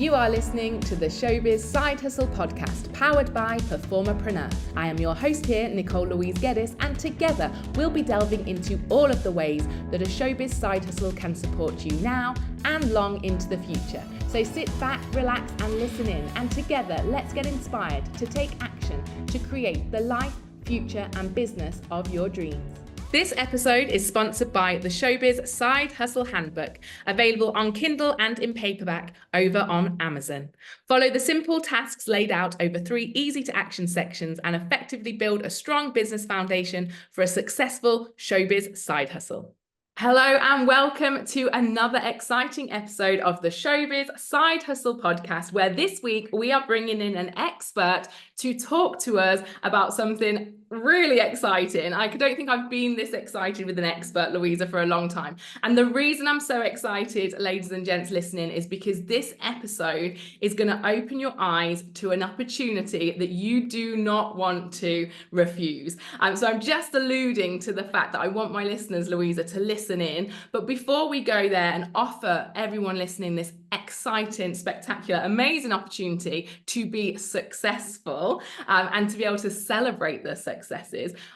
You are listening to the Showbiz Side Hustle podcast, powered by PerformerPreneur. I am your host here, Nicole Louise Geddes, and together we'll be delving into all of the ways that a showbiz side hustle can support you now and long into the future. So sit back, relax, and listen in, and together let's get inspired to take action to create the life, future, and business of your dreams. This episode is sponsored by the Showbiz Side Hustle Handbook, available on Kindle and in paperback over on Amazon. Follow the simple tasks laid out over 3 easy-to-action sections and effectively build a strong business foundation for a successful showbiz side hustle. Hello and welcome to another exciting episode of the Showbiz Side Hustle podcast, where this week we are bringing in an expert to talk to us about something really exciting. I don't think I've been this excited with an expert, Louisa, for a long time. And the reason I'm so excited, ladies and gents listening, is because this episode is going to open your eyes to an opportunity that you do not want to refuse. So I'm just alluding to the fact that I want my listeners, Louisa, to listen in. But before we go there and offer everyone listening this exciting, spectacular, amazing opportunity to be successful and to be able to celebrate their successes,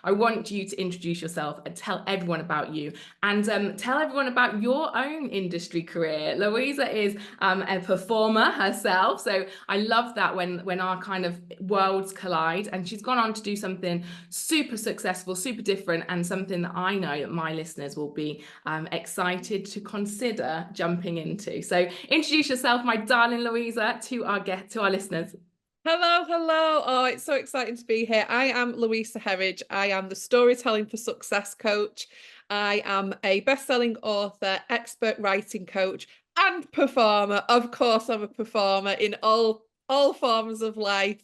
I want you to introduce yourself and tell everyone about you and tell everyone about your own industry career. Louisa is a performer herself, so I love that when our kind of worlds collide, and she's gone on to do something super successful, super different, and something that I know that my listeners will be excited to consider jumping into. So introduce yourself, my darling Louisa, to our listeners. Hello. Oh, it's so exciting to be here. I am Louisa Herridge. I am the Storytelling for Success coach. I am a best-selling author, expert writing coach, and performer. Of course, I'm a performer in all forms of life.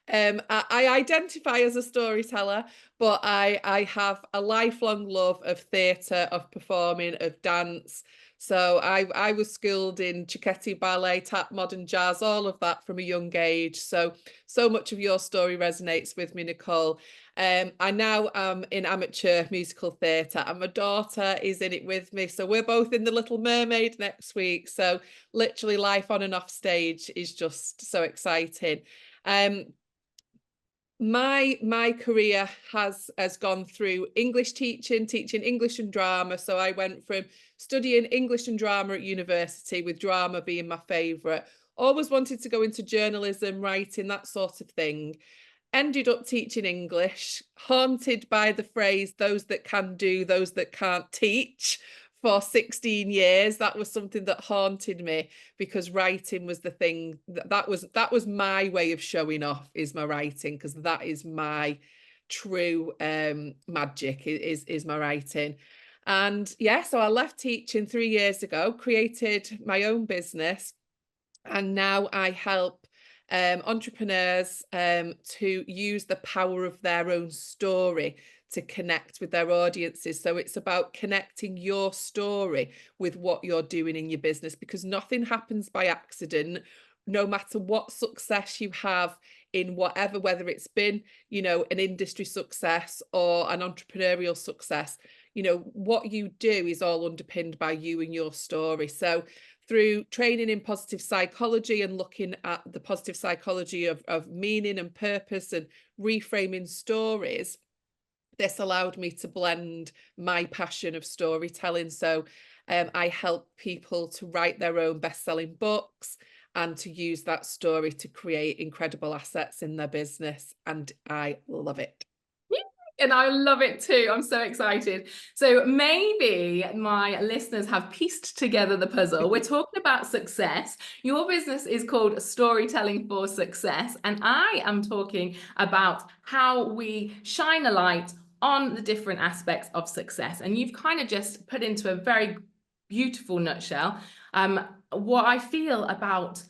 I identify as a storyteller, but I have a lifelong love of theatre, of performing, of dance. So I was schooled in Cecchetti, ballet, tap, modern jazz, all of that from a young age. So much of your story resonates with me, Nicole. I now am in amateur musical theatre, and my daughter is in it with me. So we're both in The Little Mermaid next week. So literally life on and off stage is just so exciting. My career has gone through English teaching English and drama. So I went from studying English and drama at university, with drama being my favourite. Always wanted to go into journalism, writing, that sort of thing. Ended up teaching English, haunted by the phrase, those that can do, those that can't teach, for 16 years. That was something that haunted me, because writing was the thing that was my way of showing off, is my writing, because that is my true magic, is my writing. And yeah, so I left teaching 3 years ago, created my own business, and now I help entrepreneurs to use the power of their own story to connect with their audiences. So it's about connecting your story with what you're doing in your business, because nothing happens by accident. No matter what success you have in whatever, whether it's been, an industry success or an entrepreneurial success, what you do is all underpinned by you and your story. So through training in positive psychology and looking at the positive psychology of meaning and purpose and reframing stories, this allowed me to blend my passion of storytelling. So I help people to write their own best-selling books and to use that story to create incredible assets in their business. And I love it. And I love it too. I'm so excited. So maybe my listeners have pieced together the puzzle. We're talking about success. Your business is called Storytelling for Success. And I am talking about how we shine a light on the different aspects of success. And you've kind of just put into a very beautiful nutshell what I feel about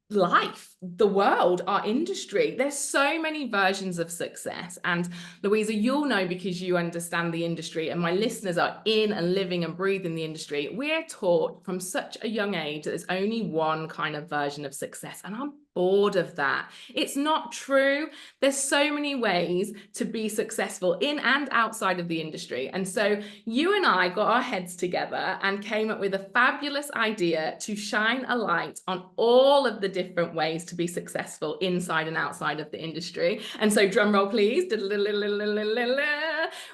life, the world, our industry. There's so many versions of success. And Louisa, you'll know, because you understand the industry, and my listeners are in and living and breathing the industry. We're taught from such a young age that there's only one kind of version of success. And I'm bored of that. It's not true. There's so many ways to be successful in and outside of the industry. And so you and I got our heads together and came up with a fabulous idea to shine a light on all of the different ways to be successful inside and outside of the industry. And so drum roll, please.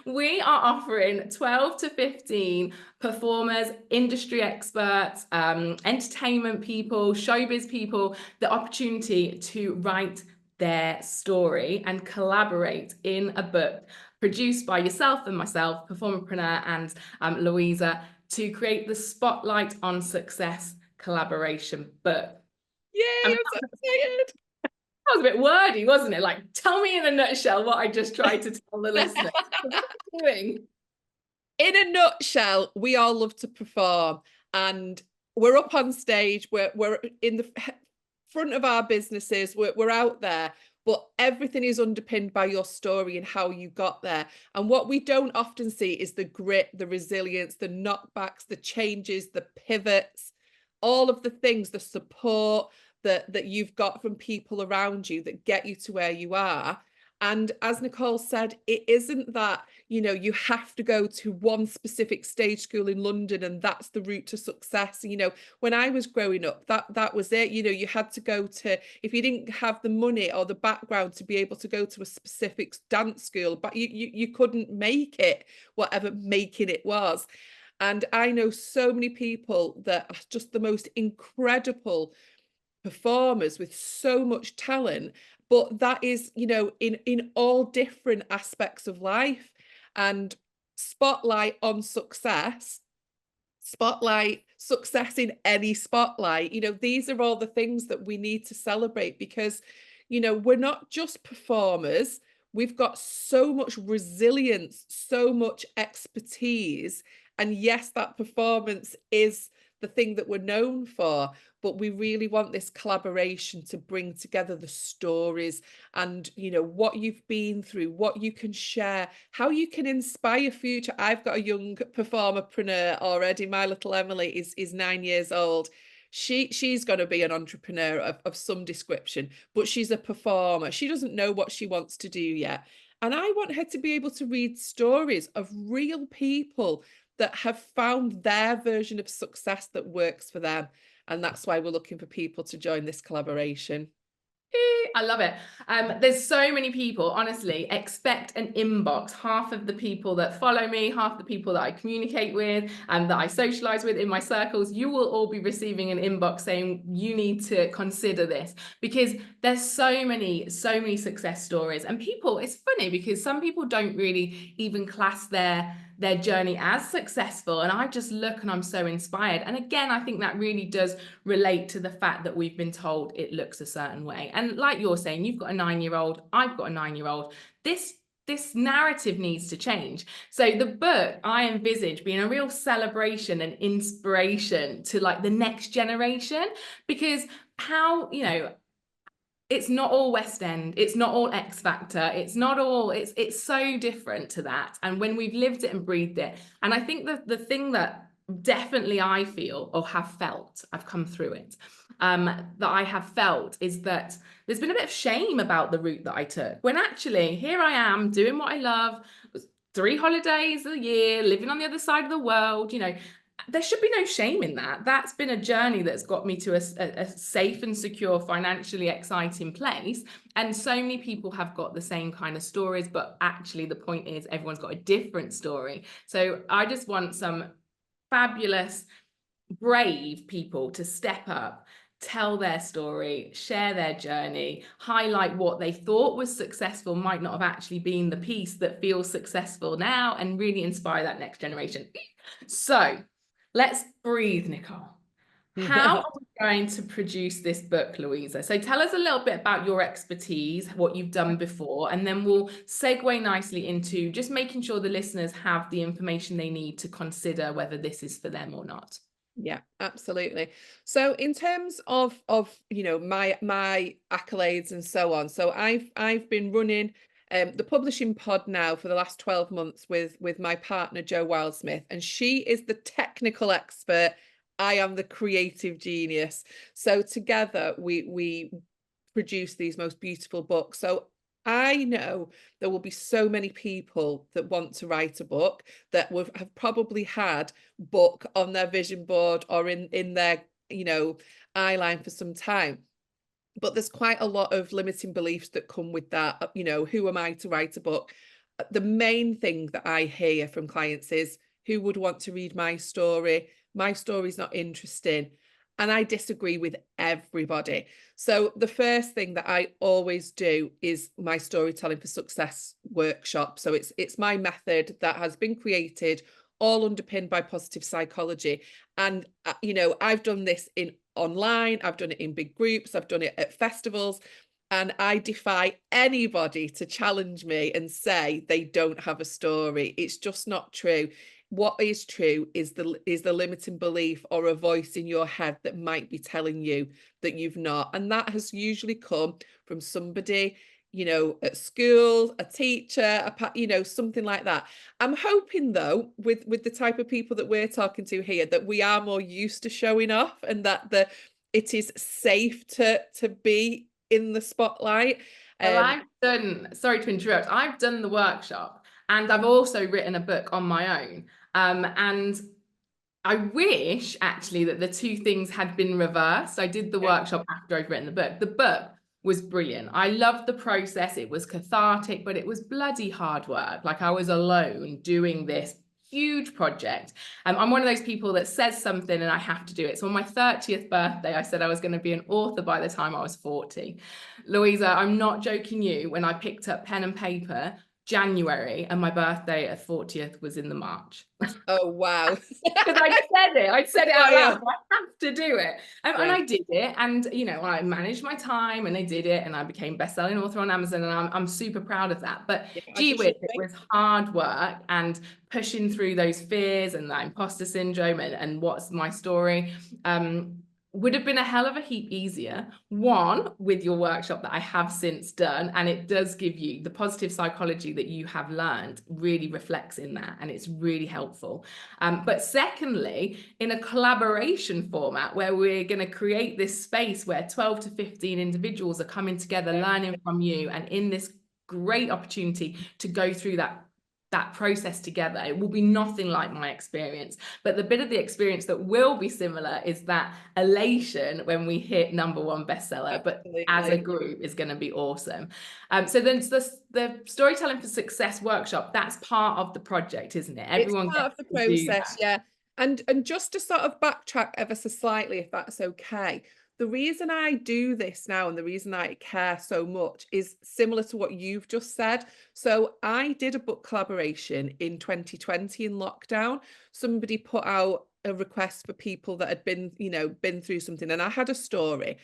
We are offering 12 to 15 performers, industry experts, entertainment people, showbiz people, the opportunity to write their story and collaborate in a book produced by yourself and myself, PerformerPreneur and Louisa, to create the Spotlight on Success collaboration book. Yay, I mean, I'm so excited. that was a bit wordy, wasn't it? Like, tell me in a nutshell what I just tried to tell the listeners. What are you doing? In a nutshell, we all love to perform, and we're up on stage, we're in the front of our businesses, we're out there, but everything is underpinned by your story and how you got there. And what we don't often see is the grit, the resilience, the knockbacks, the changes, the pivots, all of the things, the support that you've got from people around you that get you to where you are. And as Nicole said, it isn't that, you know, you have to go to one specific stage school in London and that's the route to success. You know, when I was growing up, that was it. You know, you had to go to, if you didn't have the money or the background to be able to go to a specific dance school, but you couldn't make it, whatever making it was. And I know so many people that are just the most incredible performers with so much talent, but that is, you know, in all different aspects of life. And spotlight on success, spotlight success in any spotlight, you know, these are all the things that we need to celebrate, because, you know, we're not just performers, we've got so much resilience, so much expertise. And yes, that performance is the thing that we're known for, but we really want this collaboration to bring together the stories and, you know, what you've been through, what you can share, how you can inspire future. I've got a young performerpreneur already. My little Emily is 9 years old. She's going to be an entrepreneur of some description, but she's a performer. She doesn't know what she wants to do yet. And I want her to be able to read stories of real people that have found their version of success that works for them. And that's why we're looking for people to join this collaboration. I love it. There's so many people, honestly, expect an inbox. Half of the people that follow me, half the people that I communicate with and that I socialize with in my circles, you will all be receiving an inbox saying you need to consider this, because there's so many success stories. And people, it's funny because some people don't really even class their journey as successful, and I just look and I'm so inspired. And again, I think that really does relate to the fact that we've been told it looks a certain way. And like you're saying, you've got a 9-year-old, I've got a 9-year-old. This narrative needs to change. So the book I envisage being a real celebration and inspiration to like the next generation, because how, you know, it's not all West End, it's not all X Factor, it's not all, it's so different to that. And when we've lived it and breathed it, and I think the thing that definitely I feel or have felt, I've come through it, that I have felt is that there's been a bit of shame about the route that I took, when actually here I am doing what I love, 3 holidays a year, living on the other side of the world, you know. There should be no shame in that. That's been a journey that's got me to a safe and secure, financially exciting place. And so many people have got the same kind of stories, but actually the point is everyone's got a different story. So I just want some fabulous, brave people to step up, tell their story, share their journey, highlight what they thought was successful might not have actually been the piece that feels successful now, and really inspire that next generation. So let's breathe, Nicole. How are we going to produce this book, Louisa? So tell us a little bit about your expertise, what you've done before, and then we'll segue nicely into just making sure the listeners have the information they need to consider whether this is for them or not. Yeah, absolutely. So in terms of you know, my accolades and so on, so I've been running the publishing pod now for the last 12 months with my partner Jo Wildsmith, and she is the technical expert. I am the creative genius. So together we produce these most beautiful books. So I know there will be so many people that want to write a book that have probably had book on their vision board or in their, you know, eyeline for some time. But there's quite a lot of limiting beliefs that come with that. You know, who am I to write a book? The main thing that I hear from clients is, who would want to read my story? My story's not interesting. And I disagree with everybody. So the first thing that I always do is my storytelling for success workshop. So it's my method that has been created, all underpinned by positive psychology. And you know, I've done this in online, I've done it in big groups, I've done it at festivals, and I defy anybody to challenge me and say they don't have a story. It's just not true. What is true is the limiting belief or a voice in your head that might be telling you that you've not. And that has usually come from somebody, you know, at school, a teacher, you know, something like that. I'm hoping though, with the type of people that we're talking to here, that we are more used to showing off, and that it is safe to be in the spotlight. Well, I've done, sorry to interrupt, I've done the workshop and I've also written a book on my own. And I wish actually that the two things had been reversed. I did the workshop after I'd written the book. The book was brilliant. I loved the process. It was cathartic, but it was bloody hard work. Like, I was alone doing this huge project. I'm one of those people that says something and I have to do it. So on my 30th birthday, I said I was going to be an author by the time I was 40. Louisa, I'm not joking you, when I picked up pen and paper, January, and my birthday at 40th was in the March. Oh, wow. Because I'd said it out loud, I have to do it. And I did it. And, you know, I managed my time and I did it, and I became best-selling author on Amazon, and I'm super proud of that. But gee whiz, it was hard work, and pushing through those fears and that imposter syndrome and what's my story. Would have been a hell of a heap easier, one, with your workshop that I have since done, and it does give you the positive psychology that you have learned really reflects in that, and it's really helpful. But secondly, in a collaboration format where we're going to create this space where 12 to 15 individuals are coming together, learning from you, and in this great opportunity to go through that process together. It will be nothing like my experience, but the bit of the experience that will be similar is that elation when we hit #1 bestseller. But as a group is going to be awesome. So then the storytelling for success workshop, that's part of the project, isn't it? Everyone it's part of the process, yeah. And just to sort of backtrack ever so slightly, if that's okay, the reason I do this now and the reason I care so much is similar to what you've just said. So I did a book collaboration in 2020 in lockdown. Somebody put out a request for people that had been, you know, been through something, and I had a story,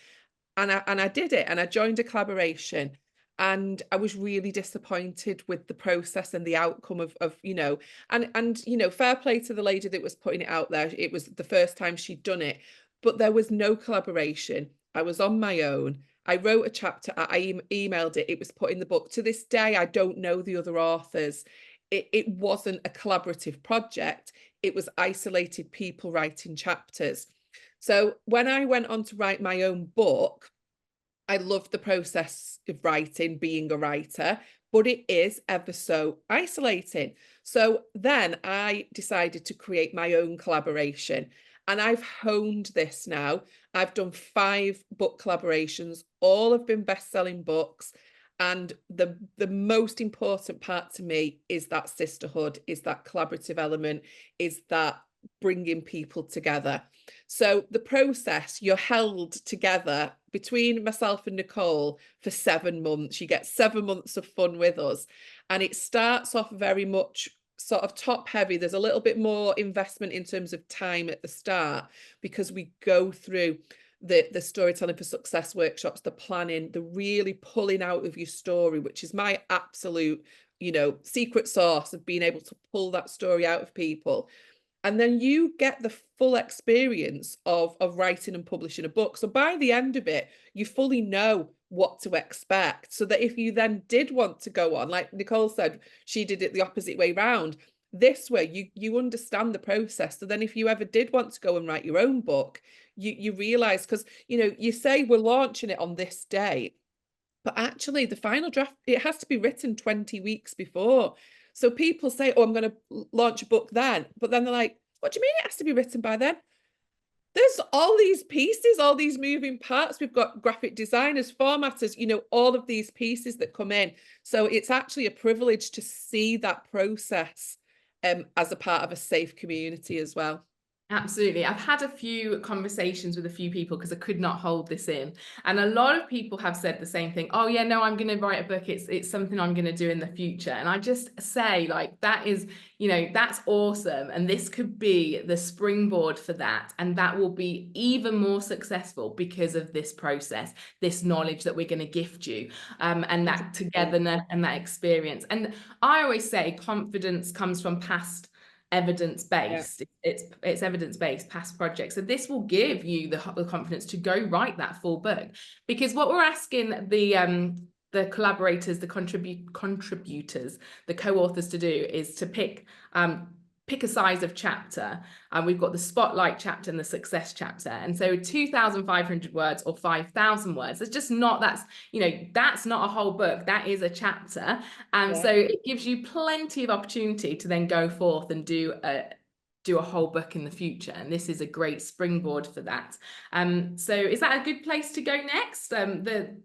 and I did it, and I joined a collaboration. And I was really disappointed with the process and the outcome of you know, and you know, fair play to the lady that was putting it out there. It was the first time she'd done it, but there was no collaboration. I was on my own. I wrote a chapter, I emailed it, it was put in the book. To this day, I don't know the other authors. It wasn't a collaborative project. It was isolated people writing chapters. So when I went on to write my own book, I loved the process of writing, being a writer, but it is ever so isolating. So then I decided to create my own collaboration, and I've honed this now. I've done 5 book collaborations, all have been best-selling books. And the most important part to me is that sisterhood, is that collaborative element, is that bringing people together. So the process, you're held together between myself and Nicole for 7 months. You get 7 months of fun with us. And it starts off very much sort of top heavy. There's a little bit more investment in terms of time at the start, because we go through the storytelling for success workshops, the planning, the really pulling out of your story, which is my absolute, you know, secret sauce of being able to pull that story out of people. And then you get the full experience of writing and publishing a book. So by the end of it, you fully know what to expect. So that if you then did want to go on, like Nicole said, she did it the opposite way round. This way, you understand the process. So then if you ever did want to go and write your own book, you realize, because, you know, you say we're launching it on this day. But actually, the final draft, it has to be written 20 weeks before. So people say, oh, I'm going to launch a book then. But then they're like, what do you mean it has to be written by then? There's all these pieces, all these moving parts. We've got graphic designers, formatters, you know, all of these pieces that come in. So it's actually a privilege to see that process as a part of a safe community as well. Absolutely. I've had a few conversations with a few people because I could not hold this in. And a lot of people have said the same thing. Oh, yeah, no, I'm going to write a book. It's something I'm going to do in the future. And I just say, like, that is, you know, that's awesome. And this could be the springboard for that. And that will be even more successful because of this process, this knowledge that we're going to gift you, and that togetherness and that experience. And I always say confidence comes from past evidence-based. Yeah. It's evidence-based past projects. So this will give you the confidence to go write that full book, because what we're asking the collaborators, the contributors, the co-authors to do is to pick a size of chapter, and we've got the spotlight chapter and the success chapter. And so 2,500 words or 5,000 words, it's just not, that's not a whole book, that is a chapter. And so it gives you plenty of opportunity to then go forth and do a whole book in the future. And this is a great springboard for that. So is that a good place to go next? The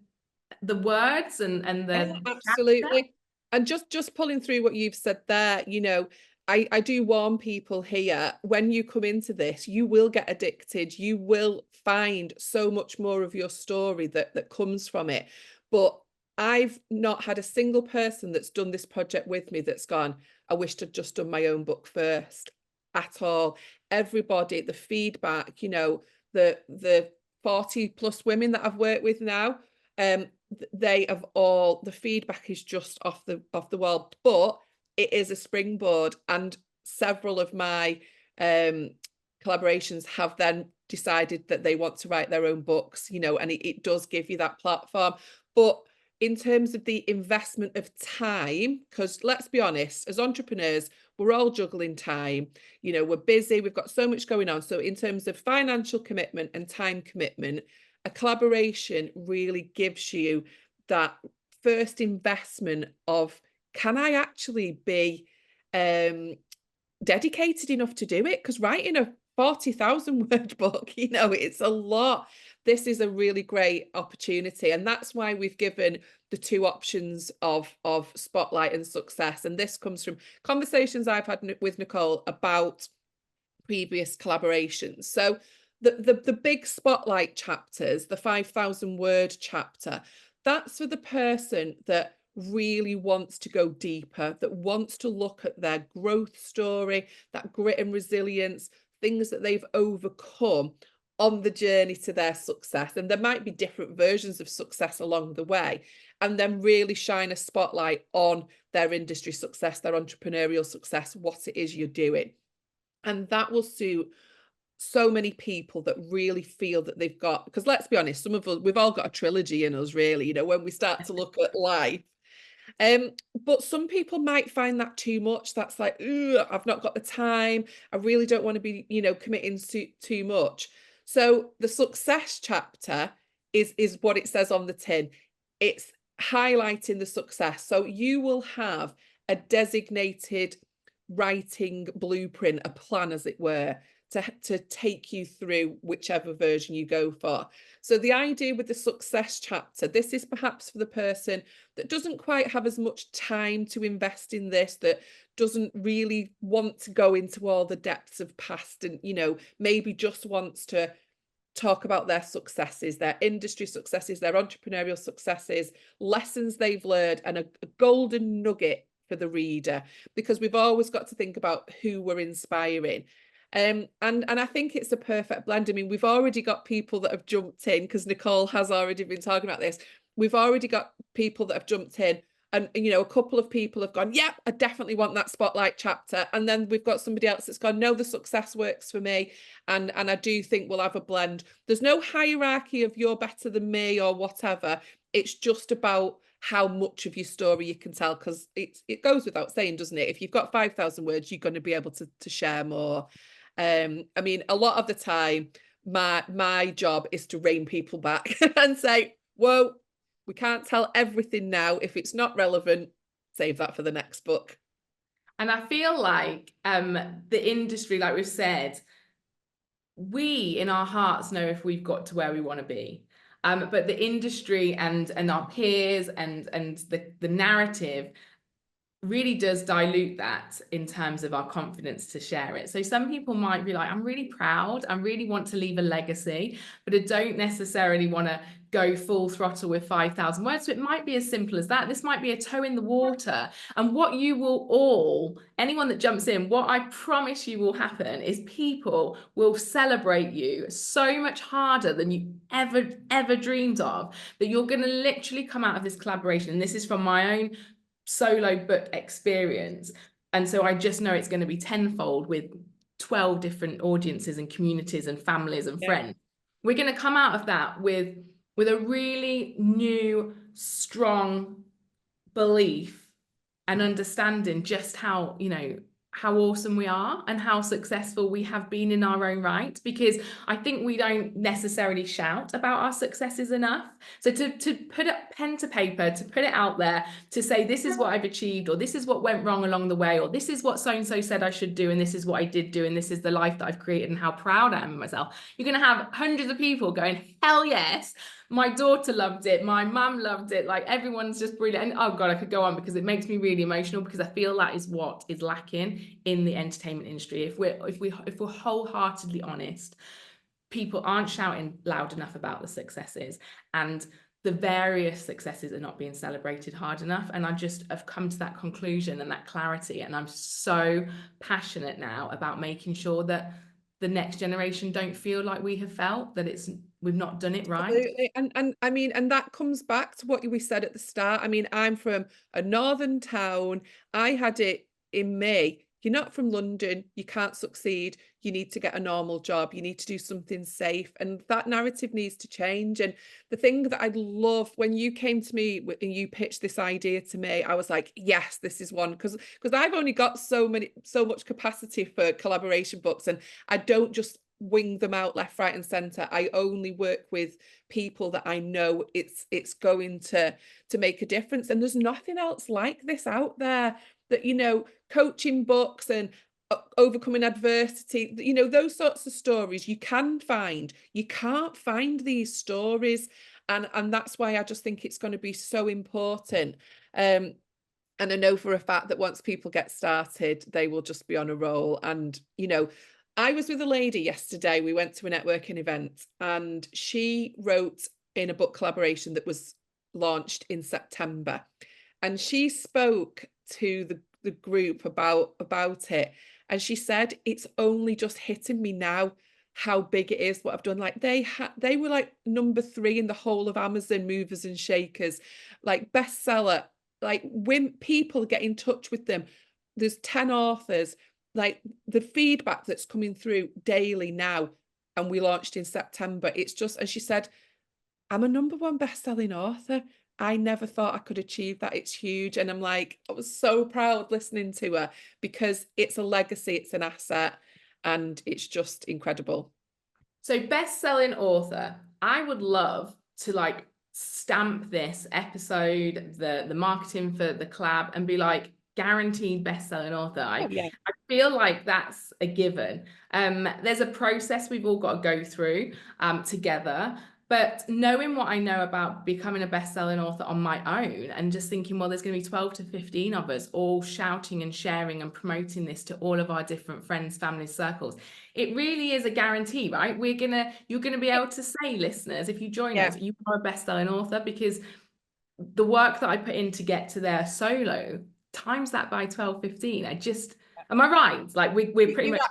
words and the absolutely. chapter? And just pulling through what you've said there, you know, I do warn people here, when you come into this, you will get addicted. You will find so much more of your story that comes from it. But I've not had a single person that's done this project with me that's gone, I wished I'd just done my own book first, at all. Everybody, the feedback, you know, the 40 plus women that I've worked with now, they have all, the feedback is just off the wall. But it is a springboard, and several of my collaborations have then decided that they want to write their own books, you know, and it does give you that platform. But in terms of the investment of time, because let's be honest, as entrepreneurs, we're all juggling time, you know, we're busy, we've got so much going on. So in terms of financial commitment and time commitment, a collaboration really gives you that first investment of, can I actually be dedicated enough to do it? Because writing a 40,000 word book, you know, it's a lot. This is a really great opportunity. And that's why we've given the two options of spotlight and success. And this comes from conversations I've had with Nicole about previous collaborations. So the big spotlight chapters, the 5,000 word chapter, that's for the person that really wants to go deeper, that wants to look at their growth story, that grit and resilience, things that they've overcome on the journey to their success. And there might be different versions of success along the way, and then really shine a spotlight on their industry success, their entrepreneurial success, what it is you're doing. And that will suit so many people that really feel that they've got, because let's be honest, some of us, we've all got a trilogy in us, really, you know, when we start to look at life. But some people might find that too much. That's like, ooh, I've not got the time. I really don't want to be, you know, committing to too much. So the success chapter is what it says on the tin. It's highlighting the success. So you will have a designated writing blueprint, a plan, as it were, to take you through whichever version you go for. So the idea with the success chapter, this is perhaps for the person that doesn't quite have as much time to invest in this, that doesn't really want to go into all the depths of past, and, you know, maybe just wants to talk about their successes, their industry successes, their entrepreneurial successes, lessons they've learned, and a golden nugget for the reader, because we've always got to think about who we're inspiring. And I think it's a perfect blend. I mean, we've already got people that have jumped in, because Nicole has already been talking about this. We've already got people that have jumped in, and, you know, a couple of people have gone, yep, I definitely want that spotlight chapter. And then we've got somebody else that's gone, no, the success works for me. And I do think we'll have a blend. There's no hierarchy of you're better than me or whatever. It's just about how much of your story you can tell, because it goes without saying, doesn't it? If you've got 5,000 words, you're going to be able to share more. I mean, a lot of the time, my job is to rein people back and say, whoa, We can't tell everything now. If it's not relevant, save that for the next book. And I feel like the industry, like we've said, we in our hearts know if we've got to where we want to be. But the industry and our peers and the narrative really does dilute that in terms of our confidence to share it. So some people might be like, I'm really proud, I really want to leave a legacy, but I don't necessarily want to go full throttle with 5,000 words. So it might be as simple as that. This might be a toe in the water. And what you will all, anyone that jumps in, what I promise you will happen is people will celebrate you so much harder than you ever dreamed of, that you're going to literally come out of this collaboration. And this is from my own solo book experience, and so I just know it's going to be tenfold with 12 different audiences and communities and families and friends. We're going to come out of that with a really new, strong belief and understanding just how, you know, how awesome we are and how successful we have been in our own right, because I think we don't necessarily shout about our successes enough. So to put a pen to paper, to put it out there, to say this is what I've achieved, or this is what went wrong along the way, or this is what so-and-so said I should do, and this is what I did do, and this is the life that I've created and how proud I am of myself. You're going to have hundreds of people going, hell yes, my daughter loved it, my mum loved it, like everyone's just brilliant. And oh God, I could go on, because it makes me really emotional, because I feel that is what is lacking in the entertainment industry. If we're wholeheartedly honest, people aren't shouting loud enough about the successes, and the various successes are not being celebrated hard enough. And I just have come to that conclusion and that clarity, and I'm so passionate now about making sure that the next generation don't feel like we have felt, that we've not done it right. Absolutely. And I mean, and that comes back to what we said at the start. I mean, I'm from a northern town. I had it in me. You're not from London, you can't succeed, you need to get a normal job, you need to do something safe, and that narrative needs to change. And the thing that I love, when you came to me and you pitched this idea to me, I was like, yes, this is one, because I've only got so much capacity for collaboration books, and I don't just wing them out left, right and center. I only work with people that I know it's going to make a difference. And there's nothing else like this out there, that, you know, coaching books and overcoming adversity, you know, those sorts of stories you can find. You can't find these stories, and that's why I just think it's going to be so important. And I know for a fact that once people get started, they will just be on a roll. And, you know, I was with a lady yesterday, we went to a networking event, and she wrote in a book collaboration that was launched in September, and she spoke to the group about it, and she said, it's only just hitting me now how big it is what I've done. Like they were like number 3 in the whole of Amazon movers and shakers, like bestseller, like when people get in touch with them, there's 10 authors, like the feedback that's coming through daily now, and we launched in September. It's just, and she said, I'm a #1 best-selling author. I never thought I could achieve that. It's huge. And I'm like, I was so proud listening to her, because it's a legacy, it's an asset, and it's just incredible. So best-selling author, I would love to like stamp this episode, the marketing for the collab, and be like, guaranteed best-selling author. I feel like that's a given. There's a process we've all got to go through together. But knowing what I know about becoming a best-selling author on my own, and just thinking, well, there's going to be 12 to 15 of us all shouting and sharing and promoting this to all of our different friends, families, circles. It really is a guarantee, right? You're going to be able to say, listeners, if you join us, you are a best-selling author, because the work that I put in to get to their solo, times that by 12, 15. Am I right? Like we're pretty much.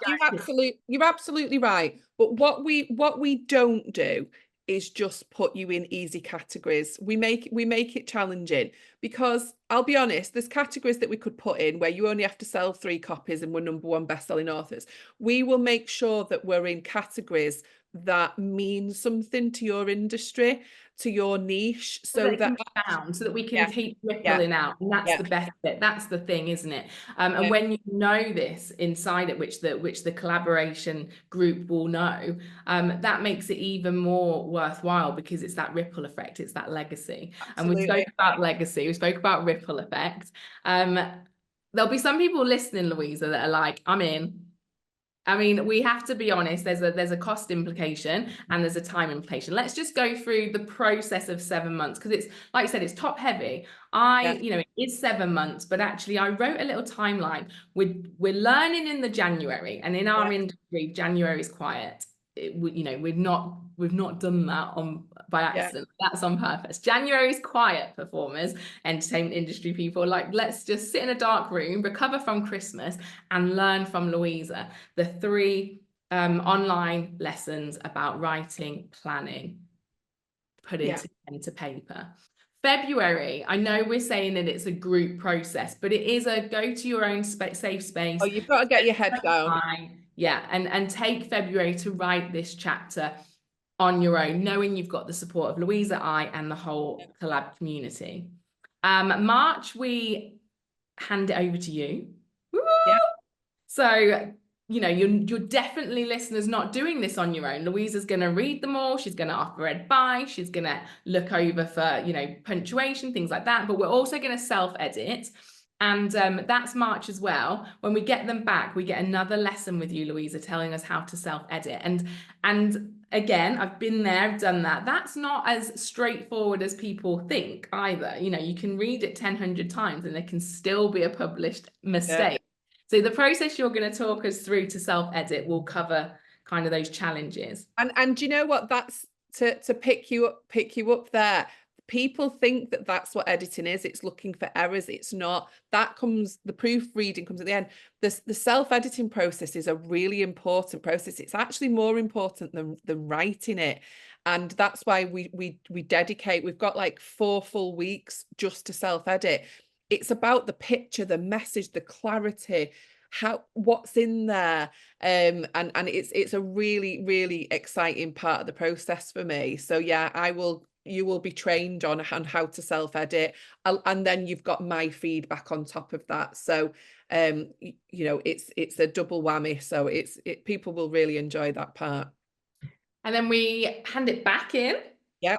You're absolutely right. But what we don't do is just put you in easy categories. We make it challenging, because I'll be honest, there's categories that we could put in where you only have to sell 3 copies and we're #1 best-selling authors. We will make sure that we're in categories that mean something to your industry, to your niche, So that so it can that be found, so that we can yeah, keep yeah, rippling out, and that's yeah, the best bit. That's the thing, isn't it? And yeah, when you know this inside it, which the collaboration group will know, that makes it even more worthwhile, because it's that ripple effect, it's that legacy. And we absolutely. spoke about legacy, we spoke about ripple effect. There'll be some people listening, Louisa, that are like, I'm in. I mean, we have to be honest, there's a cost implication and there's a time implication. Let's just go through the process of 7 months, because it's, like I said, it's top heavy. Yeah, It is 7 months, but actually I wrote a little timeline. We're learning in the January, and in our yeah, industry, January is quiet. We've not done that by yeah, accident. That's on purpose. January is quiet, performers, entertainment industry people. Like, let's just sit in a dark room, recover from Christmas, and learn from Louisa the 3 online lessons about writing, planning, put yeah. into pen to paper. February, I know we're saying that it's a group process, but it is a go to your own safe space. Oh, you've got to get your head down. Yeah, and take February to write this chapter on your own, knowing you've got the support of Louisa, I, and the whole collab community. March, we hand it over to you. Woo! Yeah, So, you're definitely, listeners, not doing this on your own. Louisa's going to read them all. She's going to offer advice. She's going to look over for, punctuation, things like that. But we're also going to self-edit. And that's March as well. When we get them back, we get another lesson with you, Louisa, telling us how to self-edit. And again, I've been there, I've done that. That's not as straightforward as people think either. You can read it 1,000 times and there can still be a published yeah. mistake. So the process you're going to talk us through to self-edit will cover kind of those challenges. And you know what? That's to pick you up there. People think that that's what editing is. It's looking for errors. It's not. The proofreading comes at the end. The self-editing process is a really important process. It's actually more important than writing it. And that's why we dedicate, we've got like 4 full weeks just to self-edit. It's about the picture, the message, the clarity, what's in there. And it's a really, really exciting part of the process for me. So yeah, you will be trained on how to self-edit, and then you've got my feedback on top of that. So it's a double whammy. So people will really enjoy that part. And then we hand it back in. Yeah.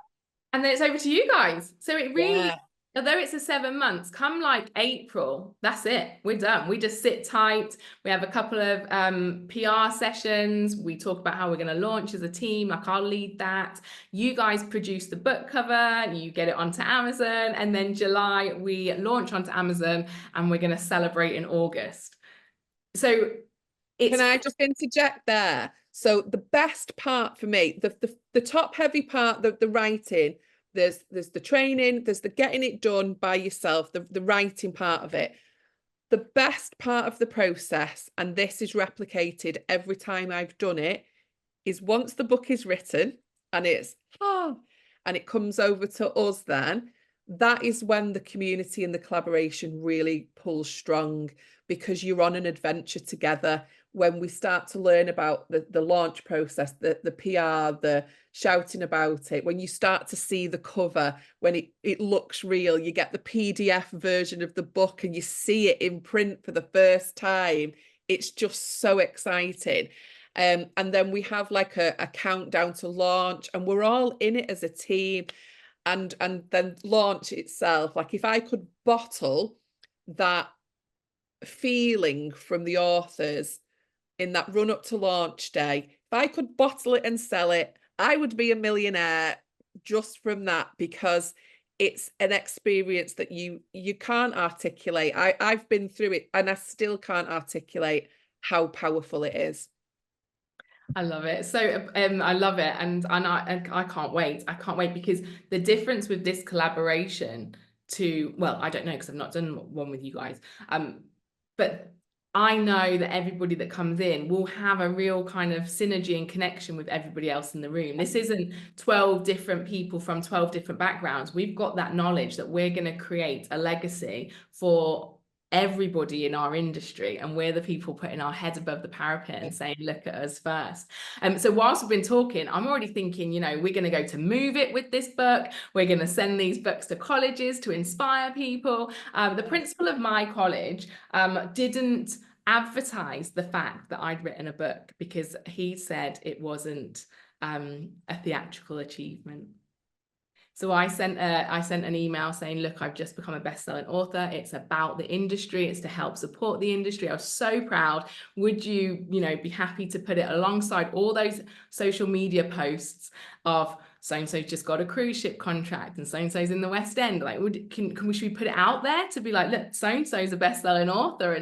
And then it's over to you guys. So it really, Yeah. although it's a 7 months, come like April, that's it. We're done. We just sit tight. We have a couple of PR sessions. We talk about how we're going to launch as a team. Like, I'll lead that. You guys produce the book cover. You get it onto Amazon. And then July, we launch onto Amazon, and we're going to celebrate in August. So Can I just interject there? So the best part for me, the top heavy part, the writing, there's the training, there's the getting it done by yourself, the writing part of it. The best part of the process, and this is replicated every time I've done it, is once the book is written and and it comes over to us, then that is when the community and the collaboration really pulls strong, because you're on an adventure together. When we start to learn about the launch process, the PR, the shouting about it, when you start to see the cover, when it looks real, you get the PDF version of the book and you see it in print for the first time. It's just so exciting. And then we have like a countdown to launch, and we're all in it as a team. And then launch itself, like, if I could bottle that feeling from the authors in that run up to launch day, if I could bottle it and sell it, I would be a millionaire just from that, because it's an experience that you can't articulate. I've been through it and I still can't articulate how powerful it is. I love it. So I love it. And I can't wait. I can't wait, because the difference with this collaboration well, I don't know, because I've not done one with you guys. But I know that everybody that comes in will have a real kind of synergy and connection with everybody else in the room. This isn't 12 different people from 12 different backgrounds. We've got that knowledge that we're going to create a legacy for everybody in our industry, and we're the people putting our heads above the parapet and saying, look at us first. So whilst we've been talking, I'm already thinking, you know, we're going to go to Move It with this book. We're going to send these books to colleges to inspire people. The principal of my college didn't advertise the fact that I'd written a book because he said it wasn't a theatrical achievement. So I sent an email saying, look, I've just become a best-selling author. It's about the industry. It's to help support the industry. I was so proud. Would you, you know, be happy to put it alongside all those social media posts of so-and-so just got a cruise ship contract and so-and-so's in the West End? Like, should we put it out there to be like, look, so-and-so's a best-selling author?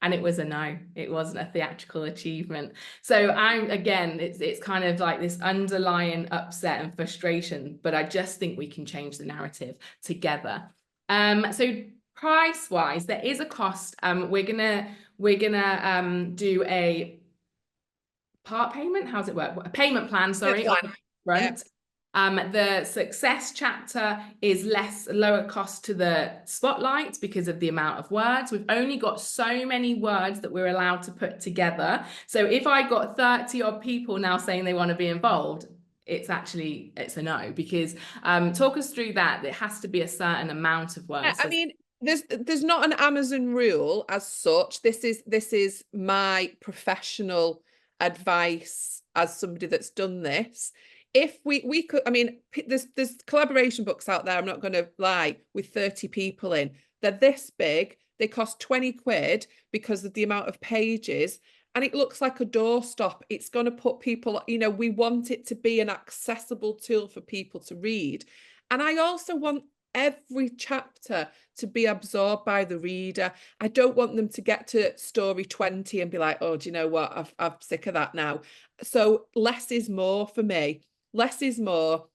And it was a no. It wasn't a theatrical achievement. So again, it's kind of like this underlying upset and frustration, but I just think we can change the narrative together. So price-wise, there is a cost. We're gonna do a part payment. How's it work? A payment plan, sorry, on the front. The success chapter is lower cost to the spotlight because of the amount of words. We've only got so many words that we're allowed to put together. So if I got 30 odd people now saying they want to be involved, it's a no, because talk us through that. It has to be a certain amount of words. I mean, there's not an Amazon rule as such. This is my professional advice as somebody that's done this. If we could, I mean, there's collaboration books out there, I'm not going to lie, with 30 people in. They're this big, they cost 20 quid because of the amount of pages, and it looks like a doorstop. It's going to put people, you know, we want it to be an accessible tool for people to read. And I also want every chapter to be absorbed by the reader. I don't want them to get to story 20 and be like, oh, do you know what? I'm sick of that now. So less is more for me. Less is more.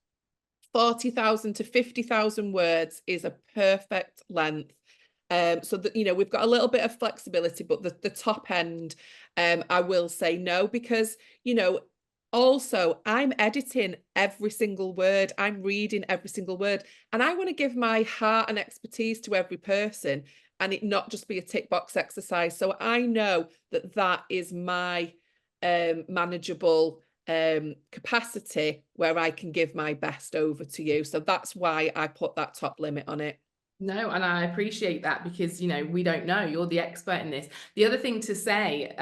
40,000 to 50,000 words is a perfect length. So that, you know, we've got a little bit of flexibility, but the top end, I will say no, because, you know, also I'm editing every single word, I'm reading every single word, and I want to give my heart and expertise to every person and it not just be a tick box exercise. So I know that is my manageable capacity where I can give my best over to you. So that's why I put that top limit on it. No, and I appreciate that because, you know, we don't know. You're the expert in this. The other thing to say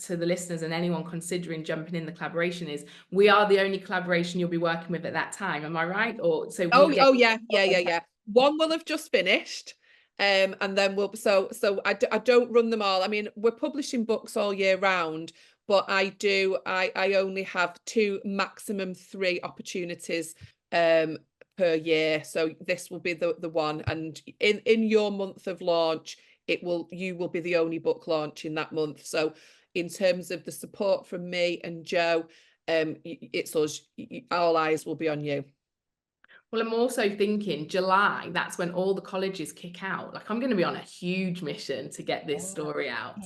to the listeners and anyone considering jumping in the collaboration is we are the only collaboration you'll be working with at that time. Am I right? Or so? Yeah. One will have just finished. And then I don't run them all. I mean, we're publishing books all year round, but I only have 2, maximum 3 opportunities per year. So this will be the one, and in your month of launch, you will be the only book launch in that month. So in terms of the support from me and Joe, it's us. All eyes will be on you. Well, I'm also thinking July, that's when all the colleges kick out. Like, I'm going to be on a huge mission to get this story out.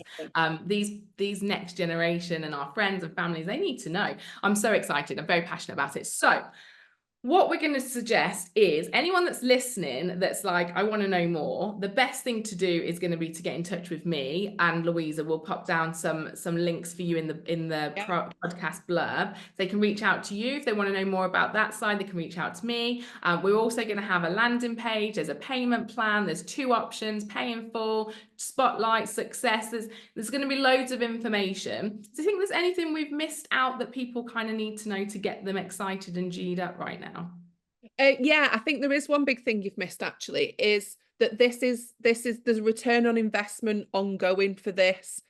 These next generation and our friends and families, they need to know. I'm so excited. I'm very passionate about it. So what we're going to suggest is anyone that's listening that's like, I want to know more, the best thing to do is going to be to get in touch with me, and Louisa will pop down some links for you in the podcast blurb. They can reach out to you if they want to know more about that side. They can reach out to me. We're also going to have a landing page. There's a payment plan. There's 2 options: pay in full, spotlight, success. There's going to be loads of information. Do you think there's anything we've missed out that people kind of need to know to get them excited and G'd up right now? Yeah, I think there is one big thing you've missed, actually, is that there's a return on investment ongoing for this,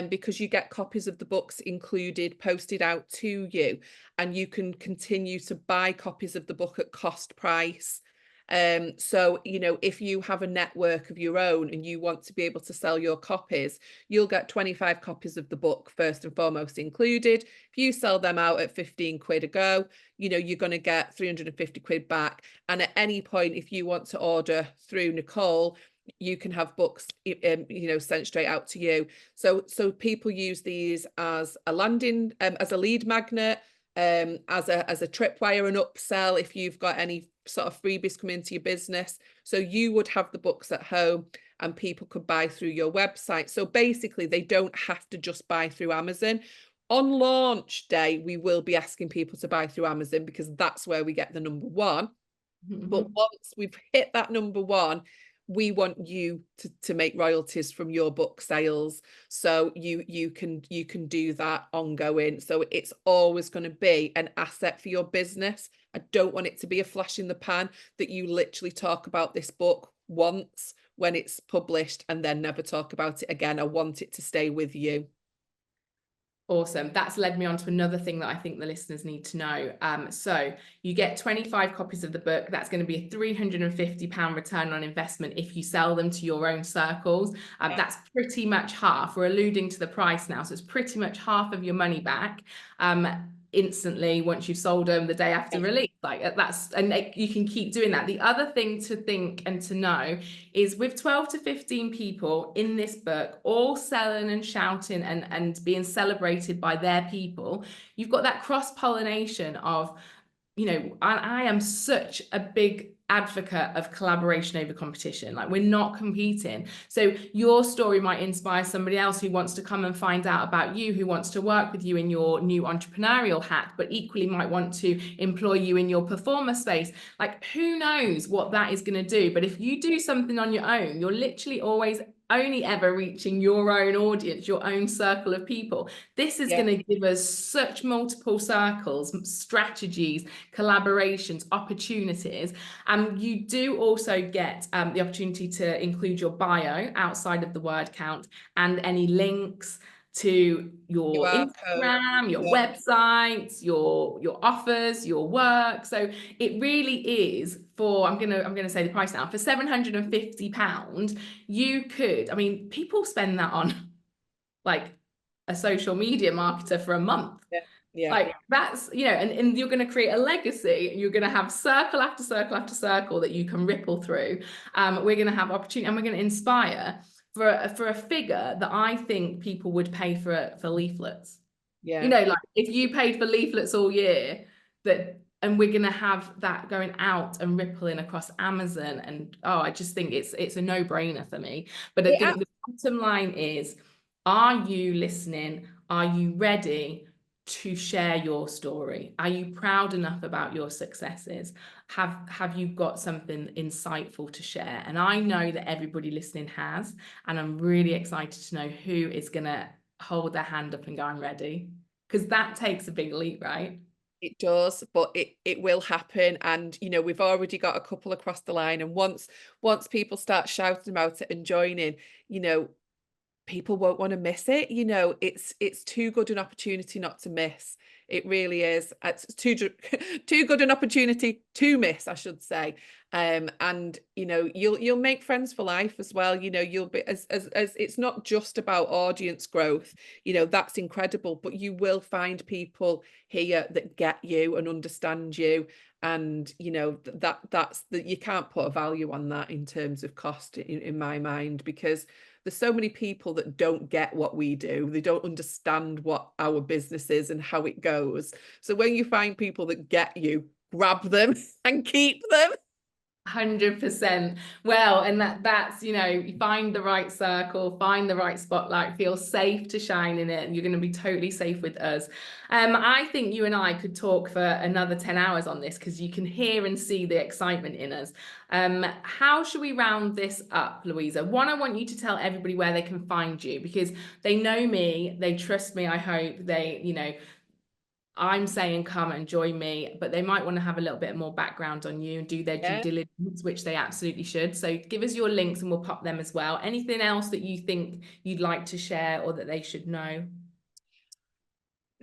because you get copies of the books included, posted out to you, and you can continue to buy copies of the book at cost price. So, you know, if you have a network of your own and you want to be able to sell your copies, you'll get 25 copies of the book first and foremost included. If you sell them out at 15 quid a go, you know, you're going to get 350 quid back. And at any point, if you want to order through Nicole, you can have books, you know, sent straight out to you. So people use these as a landing, as a lead magnet, as a tripwire, an upsell if you've got any sort of freebies come into your business. So you would have the books at home, and people could buy through your website. So basically, they don't have to just buy through Amazon. On launch day, we will be asking people to buy through Amazon because that's where we get the number one. But once we've hit that number one, we want you to make royalties from your book sales. So you can do that ongoing. So it's always going to be an asset for your business. I don't want it to be a flash in the pan that you literally talk about this book once when it's published and then never talk about it again. I want it to stay with you. Awesome. That's led me on to another thing that I think the listeners need to know. So you get 25 copies of the book. That's going to be a £350 return on investment if you sell them to your own circles. That's pretty much half. We're alluding to the price now. So it's pretty much half of your money back instantly once you've sold them the day after release. Like that's, and you can keep doing that. The other thing to think and to know is with 12 to 15 people in this book, all selling and shouting and being celebrated by their people, you've got that cross-pollination of, you know, I am such a big advocate of collaboration over competition. Like, we're not competing. So your story might inspire somebody else who wants to come and find out about you, who wants to work with you in your new entrepreneurial hat, but equally might want to employ you in your performer space. Like, who knows what that is going to do? But if you do something on your own, you're literally always only ever reaching your own audience, your own circle of people. This is going to give us such multiple circles, strategies, collaborations, opportunities. And you do also get the opportunity to include your bio outside of the word count and any links to your Instagram, your websites, your offers, your work. So it really is for, I'm gonna say the price now, for £750, you could, I mean, people spend that on like a social media marketer for a month. Like, that's, you know, and you're going to create a legacy. You're going to have circle after circle after circle that you can ripple through. We're going to have opportunity, and we're going to inspire for a figure that I think people would pay for leaflets. You know, like if you paid for leaflets all year, and we're going to have that going out and rippling across Amazon, and I just think it's a no-brainer for me. But I think the bottom line is, are you listening? Are you ready to share your story? Are you proud enough about your successes? Have you got something insightful to share? And I know that everybody listening has, and I'm really excited to know who is going to hold their hand up and go, I'm ready. Because that takes a big leap, right? It does, but it will happen. And, you know, we've already got a couple across the line. And once people start shouting about it and joining, you know, people won't want to miss it. You know, it's too good an opportunity not to miss. It really is. It's too good an opportunity to miss, I should say. And you know, you'll make friends for life as well. You know, you'll be as it's not just about audience growth. You know, that's incredible, but you will find people here that get you and understand you. And you know, that's that you can't put a value on that in terms of cost in my mind, because there's so many people that don't get what we do. They don't understand what our business is and how it goes. So when you find people that get you, grab them and keep them. 100%. Well, and that's, you know, you find the right circle, find the right spotlight, feel safe to shine in it, and you're going to be totally safe with us. I think you and I could talk for another 10 hours on this, because you can hear and see the excitement in us. How should we round this up, Louisa? One, I want you to tell everybody where they can find you, because they know me, they trust me, I hope. They, you know, I'm saying come and join me, but they might want to have a little bit more background on you and do their due diligence, which they absolutely should. So give us your links and we'll pop them as well. Anything else that you think you'd like to share or that they should know?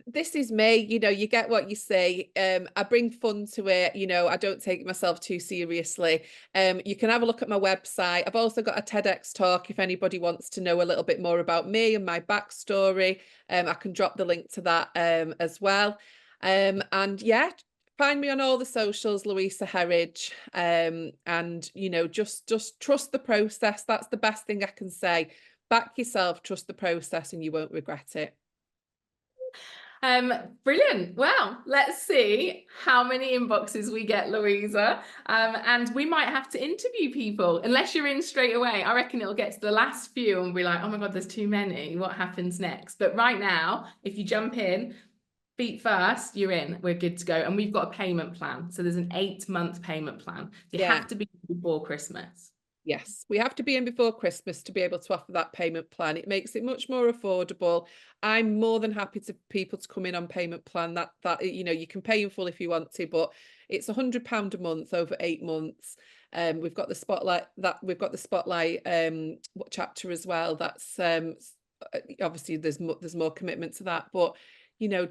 This is me, you know, you get what you see. I bring fun to it, you know, I don't take myself too seriously. You can have a look at my website. I've also got a TEDx talk if anybody wants to know a little bit more about me and my backstory. I can drop the link to that as well. And yeah, find me on all the socials, Louisa Herridge. And you know, just trust the process. That's the best thing I can say. Back yourself, trust the process, and you won't regret it. Brilliant. Well, let's see how many inboxes we get, Louisa. And we might have to interview people, unless you're in straight away. I reckon it'll get to the last few and be like, oh my God, there's too many. What happens next? But right now, if you jump in, feet first, you're in. We're good to go. And we've got a payment plan. So there's an 8-month payment plan. You have to be before Christmas. Yes, we have to be in before Christmas to be able to offer that payment plan. It makes it much more affordable. I'm more than happy to people to come in on payment plan that you can pay in full if you want to, but it's £100 a month over 8 months. We've got the spotlight chapter as well. That's obviously there's more commitment to that, but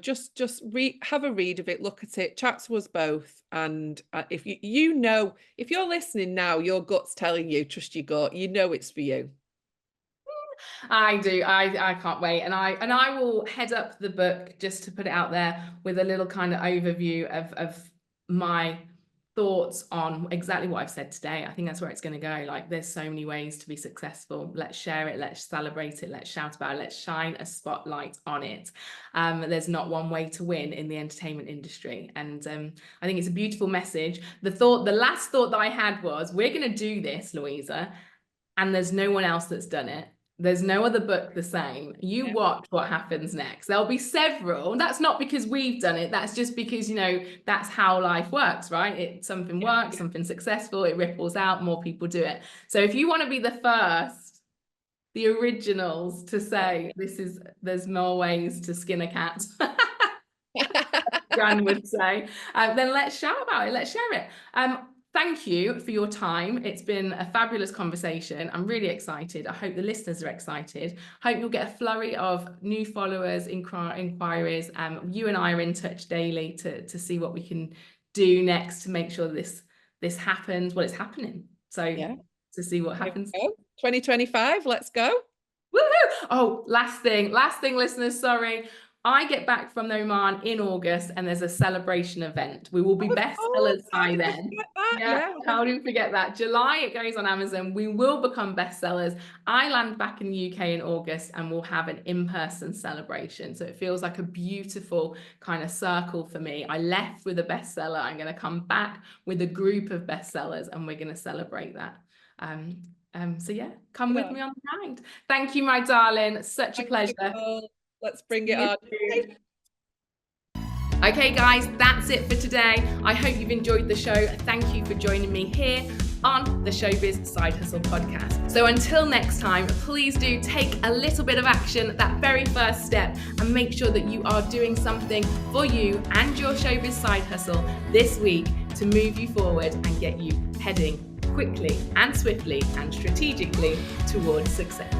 just have a read of it, look at it, chat to us both. And if if you're listening now, your gut's telling you, trust your gut, it's for you. I do. I can't wait. And I will head up the book, just to put it out there, with a little kind of overview of my thoughts on exactly what I've said today. I think that's where it's going to go. Like, there's so many ways to be successful. Let's share it. Let's celebrate it. Let's shout about it. Let's shine a spotlight on it. There's not one way to win in the entertainment industry. And I think it's a beautiful message. The last thought that I had was, we're going to do this, Louisa, and there's no one else that's done it. There's no other book the same. Watch what happens next. There'll be several. That's not because we've done it. That's just because, that's how life works, right? Something works, something successful, it ripples out, more people do it. So if you want to be the first, the originals to say, there's more ways to skin a cat, Jan would say, then let's shout about it. Let's share it. Thank you for your time. It's been a fabulous conversation. I'm really excited. I hope the listeners are excited. Hope you'll get a flurry of new followers, inquiries. You and I are in touch daily to see what we can do next to make sure this happens. Well, it's happening. So to see what happens. 2025, let's go. Woohoo! Oh, last thing, listeners, sorry. I get back from Oman in August, and there's a celebration event. We will be bestsellers by then. How do we forget that? July, it goes on Amazon. We will become bestsellers. I land back in the UK in August, and we'll have an in-person celebration. So it feels like a beautiful kind of circle for me. I left with a bestseller. I'm going to come back with a group of bestsellers, and we're going to celebrate that. So come with me on the ride. Thank you, my darling. Such a pleasure. Let's bring it on. Okay, guys, that's it for today. I hope you've enjoyed the show. Thank you for joining me here on the Showbiz Side Hustle podcast. So until next time, please do take a little bit of action, that very first step, and make sure that you are doing something for you and your Showbiz Side Hustle this week to move you forward and get you heading quickly and swiftly and strategically towards success.